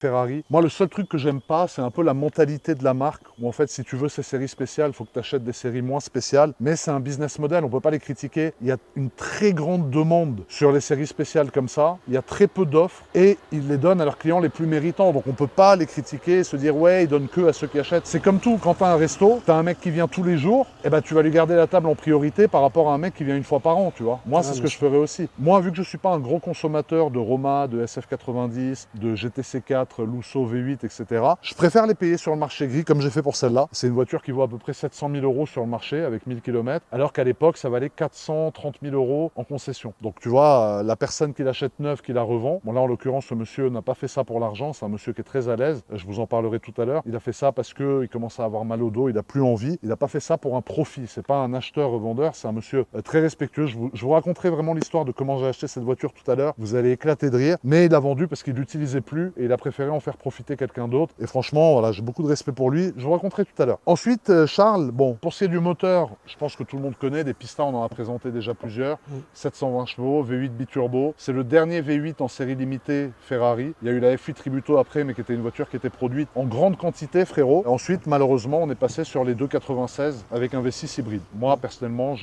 Ferrari. Moi, le seul truc que j'aime pas, c'est un peu la mentalité de la marque, où en fait, si tu veux ces séries spéciales, il faut que tu achètes des séries moins spéciales. Mais c'est un business model, on ne peut pas les critiquer. Il y a une très grande demande sur les séries spéciales comme ça. Il y a très peu d'offres et ils les donnent à leurs clients les plus méritants. Donc on ne peut pas les critiquer et se dire ouais, ils donnent que à ceux qui achètent. C'est comme tout, quand tu as un resto, tu as un mec qui vient tous les jours, et ben tu vas lui garder la table en priorité par rapport à un mec qui vient une fois par an, tu vois. Moi, c'est ce que je ferais aussi. Moi, vu que je suis pas un gros consommateur de Roma, de SF90, de GTC4, Lusso V8, etc. Je préfère les payer sur le marché gris comme j'ai fait pour celle-là. C'est une voiture qui vaut à peu près 700 000 € sur le marché avec 1000 km, alors qu'à l'époque, ça valait 430 000 € en concession. Donc tu vois, la personne qui l'achète neuve, qui la revend, bon là en l'occurrence, ce monsieur n'a pas fait ça pour l'argent, c'est un monsieur qui est très à l'aise, je vous en parlerai tout à l'heure. Il a fait ça parce qu'il commence à avoir mal au dos, il n'a plus envie. Il n'a pas fait ça pour un profit, c'est pas un acheteur-revendeur, c'est un monsieur très respectueux. Je vous raconterai vraiment l'histoire de comment j'ai acheté cette voiture tout à l'heure, vous allez éclater de rire, mais il a vendu parce qu'il l'utilisait plus et il a préféré en faire profiter quelqu'un d'autre. Et franchement, voilà, j'ai beaucoup de respect pour lui. Je vous raconterai tout à l'heure. Ensuite, Charles, bon, pour ce qui est du moteur, je pense que tout le monde connaît. Des Pista, on en a présenté déjà plusieurs. 720 chevaux, V8 biturbo. C'est le dernier V8 en série limitée Ferrari. Il y a eu la F8 Tributo après, mais qui était une voiture qui était produite en grande quantité, frérot. Et ensuite, malheureusement, on est passé sur les 296 avec un V6 hybride. Moi, personnellement,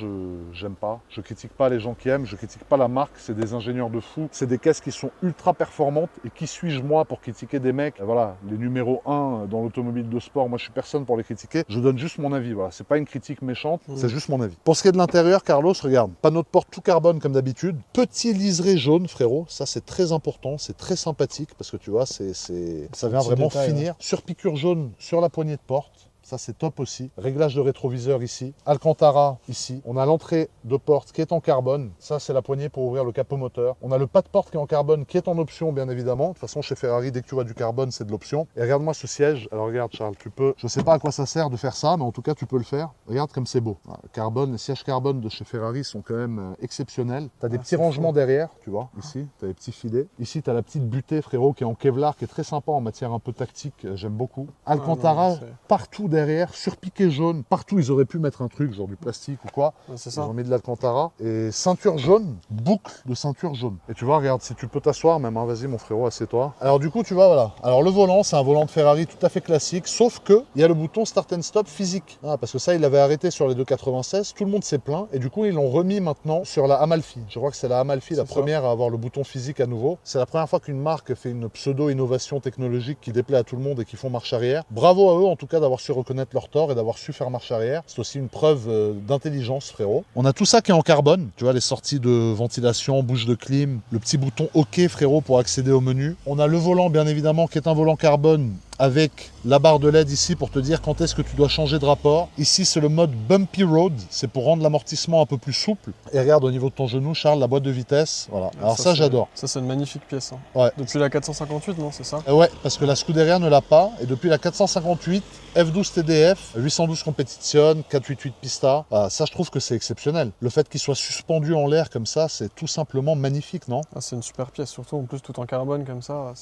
j'aime pas. Je critique pas les gens qui aiment. Je critique pas la marque. C'est des ingénieurs de fou. C'est des caisses qui sont ultra performantes. Et qui suis-je, moi, pour critiquer des mecs, voilà, les numéro 1 dans l'automobile de sport, moi je suis personne pour les critiquer, je donne juste mon avis, voilà, c'est pas une critique méchante, c'est juste mon avis. Pour ce qui est de l'intérieur, Carlos, regarde, panneau de porte tout carbone comme d'habitude, petit liseré jaune, frérot, ça c'est très important, c'est très sympathique, parce que tu vois, ça vient vraiment finir. Surpiqûre jaune sur la poignée de porte. Ça, c'est top aussi. Réglage de rétroviseur ici. Alcantara ici. On a l'entrée de porte qui est en carbone. Ça, c'est la poignée pour ouvrir le capot moteur. On a le pas de porte qui est en carbone qui est en option, bien évidemment. De toute façon, chez Ferrari, dès que tu vois du carbone, c'est de l'option. Et regarde-moi ce siège. Alors, regarde, Charles, tu peux... Je sais pas à quoi ça sert de faire ça, mais en tout cas, tu peux le faire. Regarde comme c'est beau. Carbone, les sièges carbone de chez Ferrari sont quand même exceptionnels. Tu as des petits rangements derrière, tu vois, ici. Tu as des petits filets. Ici, tu as la petite butée, frérot, qui est en Kevlar, qui est très sympa en matière un peu tactique. J'aime beaucoup. Alcantara, partout derrière, surpiqué jaune, partout ils auraient pu mettre un truc, genre du plastique ou quoi. C'est ça. Ils ont mis de l'Alcantara. Et ceinture jaune, boucle de ceinture jaune. Et tu vois, regarde, si tu peux t'asseoir même, hein, vas-y mon frérot, assieds-toi. Alors du coup, tu vois, voilà. Alors le volant, c'est un volant de Ferrari tout à fait classique, sauf que il y a le bouton Start and Stop physique. Ah, parce que ça, il l'avait arrêté sur les 296, tout le monde s'est plaint. Et du coup, ils l'ont remis maintenant sur la Amalfi. Je crois que c'est la Amalfi, la première à avoir le bouton physique à nouveau. C'est la première fois qu'une marque fait une pseudo-innovation technologique qui déplaît à tout le monde et qui font marche arrière. Bravo à eux, en tout cas, d'avoir su reconnaître leur tort et d'avoir su faire marche arrière. C'est aussi une preuve d'intelligence, frérot. On a tout ça qui est en carbone. Tu vois, les sorties de ventilation, bouche de clim, le petit bouton OK, frérot, pour accéder au menu. On a le volant, bien évidemment, qui est un volant carbone avec la barre de LED ici pour te dire quand est-ce que tu dois changer de rapport. Ici, c'est le mode Bumpy Road. C'est pour rendre l'amortissement un peu plus souple. Et regarde, au niveau de ton genou, Charles, la boîte de vitesse. Voilà. Alors ça j'adore. Ça, c'est une magnifique pièce. Hein. Ouais. Depuis la 458, non, c'est ça? Ouais, parce que la Scuderia ne l'a pas. Et depuis la 458, F12 TDF, 812 Competition, 488 Pista. Ça, je trouve que c'est exceptionnel. Le fait qu'il soit suspendu en l'air comme ça, c'est tout simplement magnifique, non? C'est une super pièce, surtout en plus tout en carbone comme ça,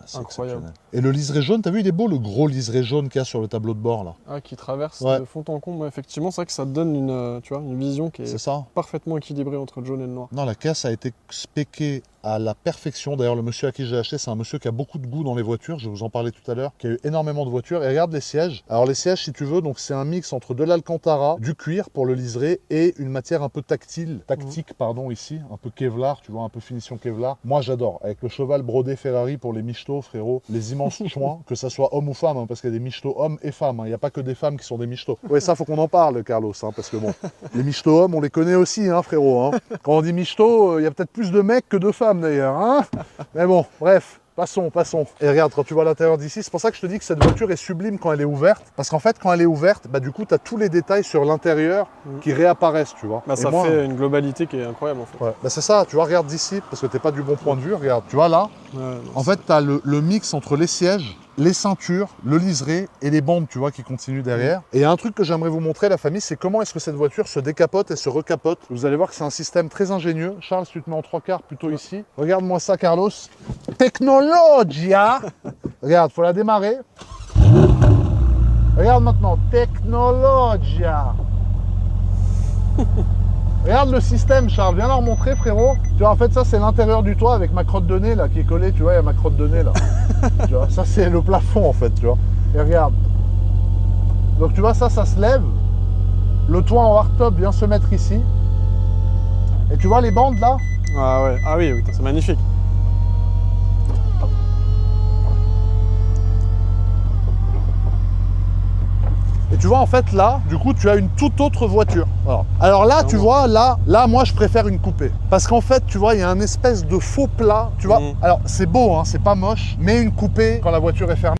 c'est incroyable. Et le liseré jaune, t'as vu, il est beau le gros liseré jaune qu'il y a sur le tableau de bord là. Ah, qui traverse de fond en comble. Effectivement, c'est vrai que ça te donne une vision qui est parfaitement équilibrée entre le jaune et le noir. Non, la caisse a été spéquée à la perfection. D'ailleurs, le monsieur à qui j'ai acheté, c'est un monsieur qui a beaucoup de goût dans les voitures. Je vais vous en parler tout à l'heure, qui a eu énormément de voitures. Et regarde les sièges. Alors les sièges, si tu veux, donc c'est un mix entre de l'Alcantara, du cuir pour le liseré et une matière un peu tactile, pardon, ici, un peu Kevlar, tu vois, un peu finition Kevlar. Moi, j'adore. Avec le cheval brodé Ferrari pour les michetots, frérot, les immenses chouins, que ça soit homme ou femme, hein, parce qu'il y a des michetots hommes et femmes. Il n'y a pas que des femmes qui sont des michetots. Ouais, ça, faut qu'on en parle, Carlos, hein, parce que bon, les michetots hommes, on les connaît aussi, hein, frérot. Hein. Quand on dit michetots, il y a peut-être plus de mecs que de femmes d'ailleurs. Hein. Mais bon, bref. Passons. Et regarde, quand tu vois l'intérieur d'ici, c'est pour ça que je te dis que cette voiture est sublime quand elle est ouverte. Parce qu'en fait, quand elle est ouverte, bah, du coup, tu as tous les détails sur l'intérieur qui réapparaissent, tu vois. Bah, ça fait une globalité qui est incroyable, en fait. Ouais. Bah, c'est ça, tu vois, regarde d'ici, parce que t'es pas du bon point de vue, regarde. Tu vois là, en fait, tu as le mix entre les sièges, les ceintures, le liseré et les bandes, tu vois, qui continuent derrière. Et il y a un truc que j'aimerais vous montrer, la famille, c'est comment est-ce que cette voiture se décapote et se recapote. Vous allez voir que c'est un système très ingénieux. Charles, tu te mets en 3/4 plutôt ici. Regarde-moi ça, Carlos. Technologia. Regarde, faut la démarrer. Regarde maintenant. Technologia. Regarde le système, Charles, viens leur montrer, frérot. Tu vois, en fait, ça, c'est l'intérieur du toit avec ma crotte de nez, là, qui est collée, tu vois, il y a ma crotte de nez, là. Tu vois, ça, c'est le plafond, en fait, tu vois. Et regarde. Donc, tu vois, ça se lève. Le toit en hardtop vient se mettre ici. Et tu vois les bandes, là? Ah ouais, ah oui, c'est magnifique. Et tu vois, en fait, là, du coup, tu as une toute autre voiture. Alors là, tu vois, là, moi, je préfère une coupée. Parce qu'en fait, tu vois, il y a un espèce de faux plat, tu vois. Alors, c'est beau, hein, c'est pas moche, mais une coupée, quand la voiture est fermée,